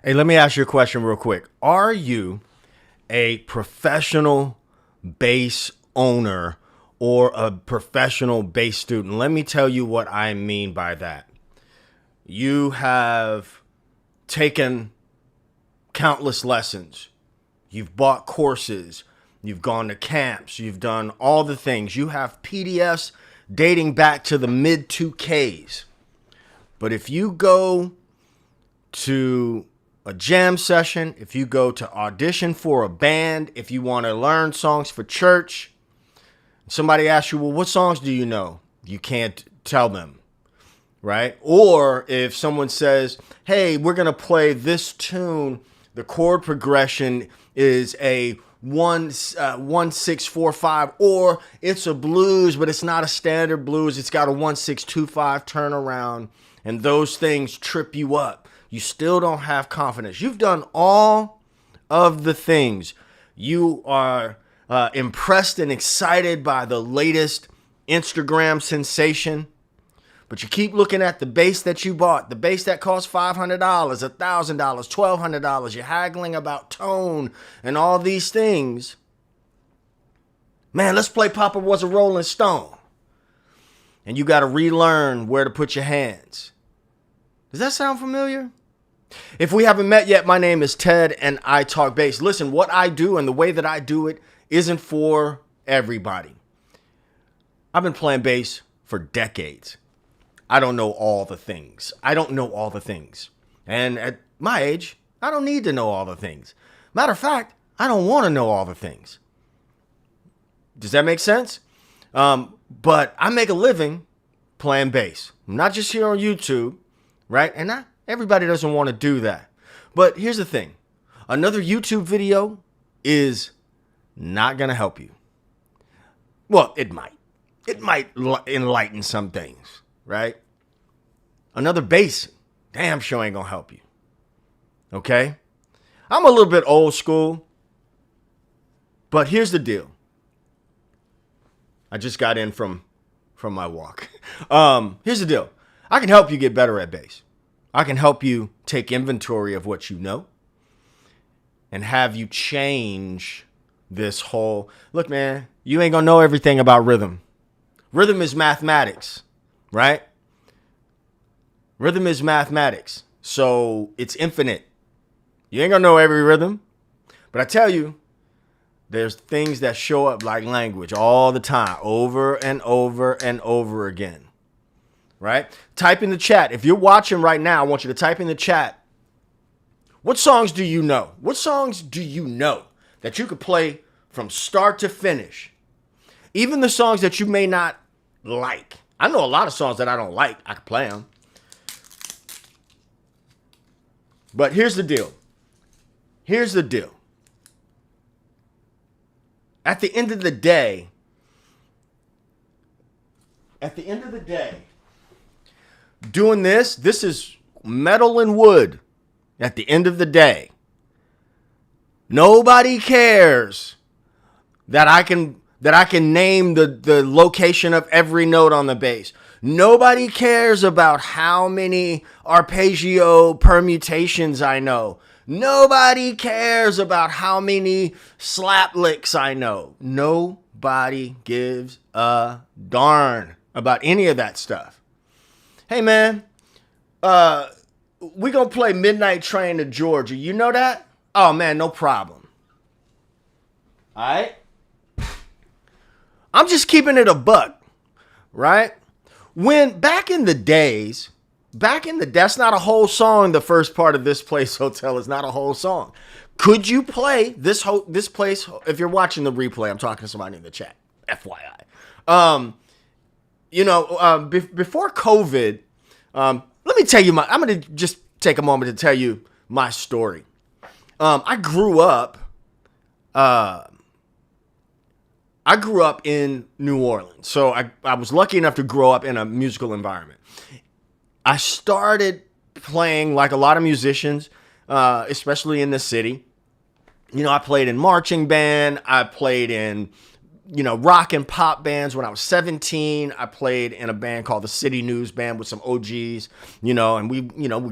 Hey, let me ask you a question real quick. Are you a professional bass owner or a professional bass student? Let me tell you what I mean by that. You have taken countless lessons. You've bought courses. You've gone to camps. You've done all the things. You have PDFs dating back to the mid 2Ks. But if you go to a jam session, if you go to audition for a band, if you want to learn songs for church, somebody asks you, well, what songs do you know? You can't tell them, right? Or if someone says, hey, we're going to play this tune, the chord progression is a 1-6-4-5, or it's a blues, but it's not a standard blues. It's got a 1-6-2-5 turnaround, and those things trip you up. You still don't have confidence. You've done all of the things. You are impressed and excited by the latest Instagram sensation, but you keep looking at the bass that you bought, the bass that cost $500, $1,000, $1,200. You're haggling about tone and all these things. Man, let's play Papa Was a Rolling Stone. And you got to relearn where to put your hands. Does that sound familiar? If we haven't met yet, my name is Ted and I talk bass. Listen, what I do and the way that I do it isn't for everybody. I've been playing bass for decades. I don't know all the things. And at my age, I don't need to know all the things. Matter of fact, I don't want to know all the things. Does that make sense? But I make a living playing bass, not just here on YouTube, right? And not everybody doesn't want to do that. But here's the thing. Another YouTube video is not going to help you. Well, it might. It might enlighten some things, right? Another bass, damn sure ain't going to help you. Okay? I'm a little bit old school. But here's the deal. I just got in from my walk. Here's the deal. I can help you get better at bass. I can help you take inventory of what you know and have you change this whole, look, man, you ain't gonna know everything about rhythm. Rhythm is mathematics, right? Rhythm is mathematics. So it's infinite. You ain't gonna know every rhythm. But I tell you, there's things that show up like language all the time, over and over and over again. Right? Type in the chat. If you're watching right now, I want you to type in the chat. What songs do you know? What songs do you know that you could play from start to finish? Even the songs that you may not like. I know a lot of songs that I don't like. I can play them. But here's the deal. At the end of the day, doing this is metal and wood. At the end of the day, nobody cares that I can name the location of every note on the bass. Nobody cares about how many arpeggio permutations I know. Nobody cares about how many slap licks I know. Nobody gives a darn about any of that stuff. Hey, man, we gonna play Midnight Train to Georgia. You know that? Oh, man, no problem. All right? I'm just keeping it a buck, right? When back in the days, that's not a whole song. The first part of This Place Hotel is not a whole song. Could you play this place? If you're watching the replay, I'm talking to somebody in the chat, FYI. Before COVID, let me tell you I'm going to just take a moment to tell you my story. I grew up in New Orleans. So I was lucky enough to grow up in a musical environment. I started playing like a lot of musicians, especially in the city. You know, I played in marching band. I played in rock and pop bands. When I was 17, I played in a band called the City News Band with some OGs, and we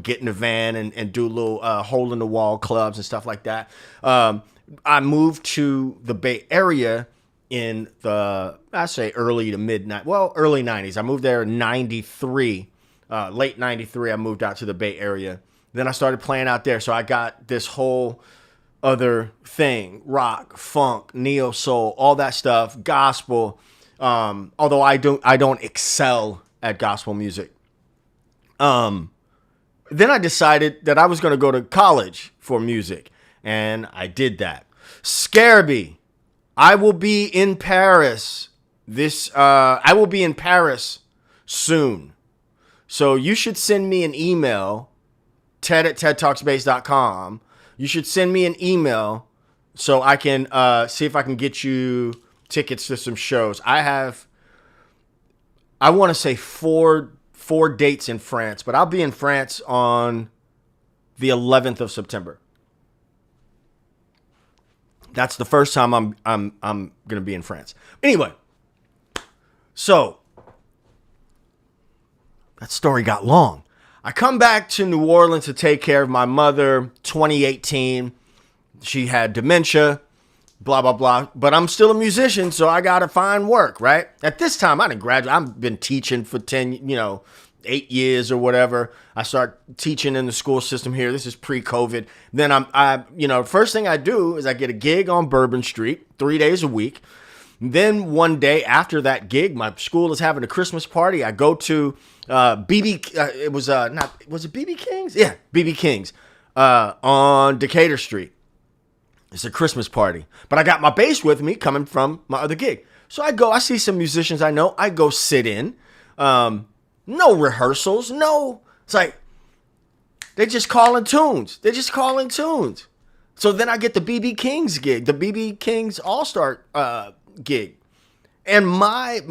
get in the van and do little hole in the wall clubs and stuff like that. I moved to the Bay Area in early 90s. I moved there in 93, late 93. I moved out to the Bay Area. Then I started playing out there. So I got this whole other thing, rock, funk, neo soul, all that stuff, gospel. Although I don't excel at gospel music. Then I decided that I was going to go to college for music, and I did that. 𝗗𝗘𝗦𝗧𝗜𝗢𝗡, I will be in Paris I will be in Paris soon. So you should send me an email, ted@tedtalksbase.com. You should send me an email so I can see if I can get you tickets to some shows. I want to say four dates in France, but I'll be in France on the 11th of September. That's the first time I'm going to be in France. Anyway, so that story got long. I come back to New Orleans to take care of my mother. 2018, she had dementia, blah, blah, blah. But I'm still a musician, so I got to find work, right? At this time, I didn't graduate. I've been teaching for 8 years or whatever. I start teaching in the school system here. This is pre-COVID. Then first thing I do is I get a gig on Bourbon Street 3 days a week. Then one day after that gig, my school is having a Christmas party. I go to was it BB King's? Yeah, BB King's on Decatur Street. It's a Christmas party. But I got my bass with me coming from my other gig. So I see some musicians I know. I go sit in. No rehearsals. No. It's like, they're just calling tunes. So then I get the BB King's gig, the BB King's All-Star gig. And my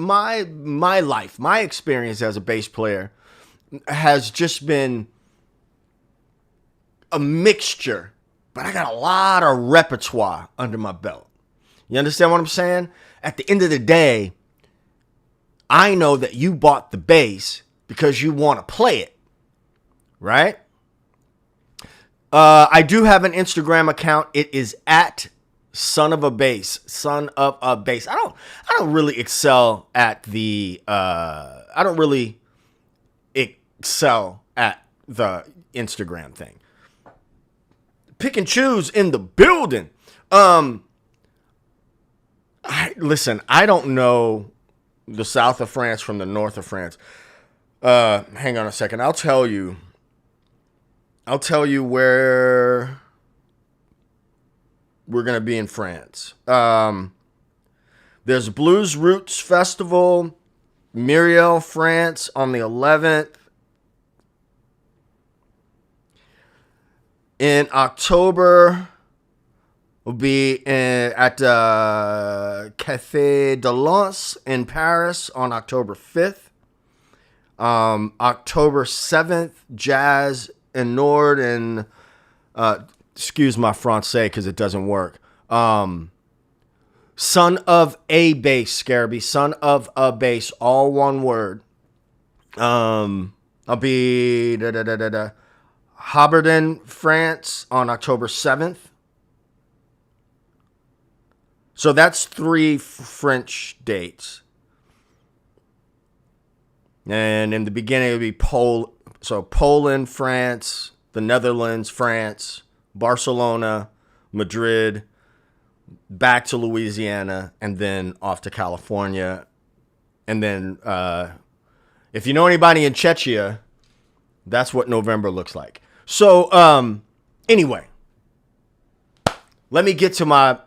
life, my experience as a bass player has just been a mixture, but I got a lot of repertoire under my belt. You understand what I'm saying? At the end of the day, I know that you bought the bass because you want to play it, right? I do have an Instagram account. It is at son of a bass. I don't really excel at the Instagram thing. Pick and choose in the building. Listen, I don't know the south of France from the north of France. Hang on a second. I'll tell you where we're going to be in France. There's Blues Roots Festival, Muriel, France on the 11th. In October, we'll be at Café de Lens in Paris on October 5th. October 7th, Jazz and Nord and excuse my Francais because it doesn't work. Son of a bass, 𝗗𝗘𝗦𝗧𝗜𝗢𝗡. Son of a bass, all one word. I'll be Haberdin, France on October 7th. So that's 3 French dates. And in the beginning, it would be Poland, France, the Netherlands, France, Barcelona, Madrid, back to Louisiana, and then off to California. And then if you know anybody in Czechia, that's what November looks like. So anyway, let me get to my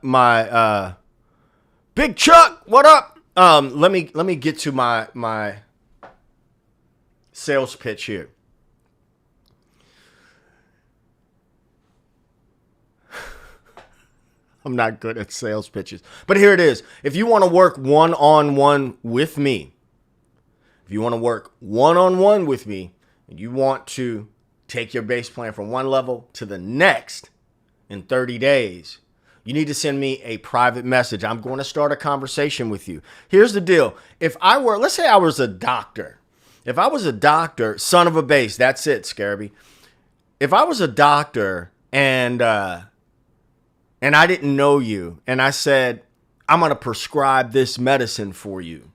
Big Chuck, what up? Let me get to my sales pitch here. I'm not good at sales pitches, but here it is. If you want to work one-on-one with me, and you want to take your bass playing from one level to the next in 30 days, You need to send me a private message. I'm going to start a conversation with you. Here's the deal. If I were, let's say I was a doctor. If I was a doctor, son of a bass, that's it, 𝗗𝗘𝗦𝗧𝗜𝗢𝗡. If I was a doctor and I didn't know you and I said, I'm going to prescribe this medicine for you,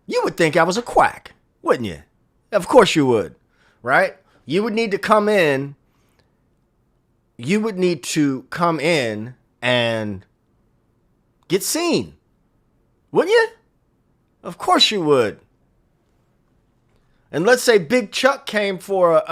you would think I was a quack, wouldn't you? Of course you would, right? You would need to come in. You would need to come in and get seen, wouldn't you? Of course you would. And let's say Big Chuck came for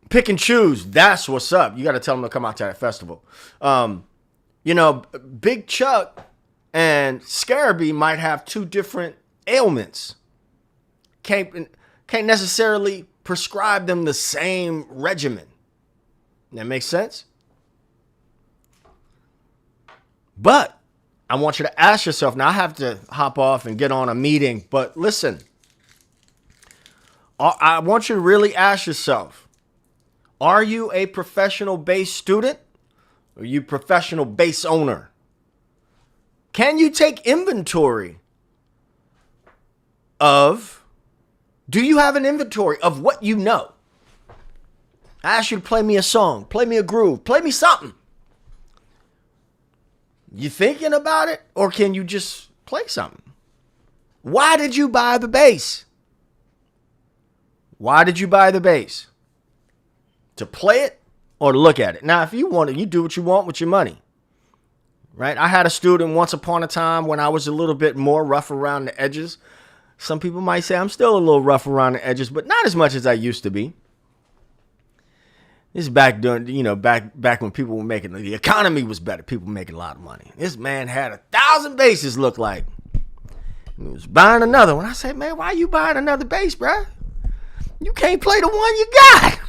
pick and choose. That's what's up. You got to tell him to come out to that festival. You know, Big Chuck and 𝗗𝗘𝗦𝗧𝗜𝗢𝗡 might have two different ailments. Can't necessarily prescribe them the same regimen. That makes sense? But I want you to ask yourself, now I have to hop off and get on a meeting, but listen, I want you to really ask yourself, are you a professional bass student or are you a professional bass owner? Can you take inventory of, do you have an inventory of what you know? I ask you to play me a song, play me a groove, play me something. You thinking about it, or can you just play something? Why did you buy the bass? Why did you buy the bass? To play it or to look at it? Now, if you want it, you do what you want with your money, right? I had a student once upon a time when I was a little bit more rough around the edges. Some people might say I'm still a little rough around the edges, but not as much as I used to be. This is back during, back when people were making, the economy was better. People were making a lot of money. This man had 1,000 basses, looked like. He was buying another one. I said, man, why you buying another bass, bruh? You can't play the one you got.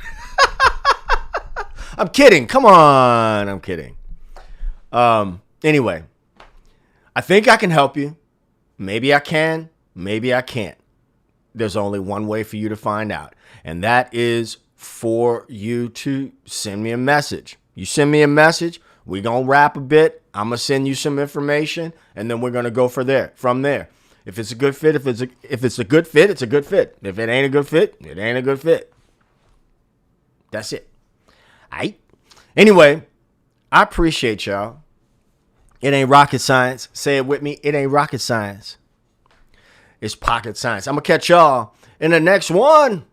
I'm kidding. Come on. I'm kidding. Anyway, I think I can help you. Maybe I can. Maybe I can't. There's only one way for you to find out, and that is for you to send me a message. You send me a message, we're going to rap a bit. I'm going to send you some information, and then we're going to go from there. If it's a good fit, if it's a good fit, it's a good fit. If it ain't a good fit, it ain't a good fit. That's it. All right. Anyway, I appreciate y'all. It ain't rocket science. Say it with me. It ain't rocket science. It's pocket science. I'm going to catch y'all in the next one.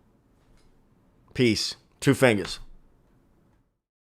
Peace. 2 fingers.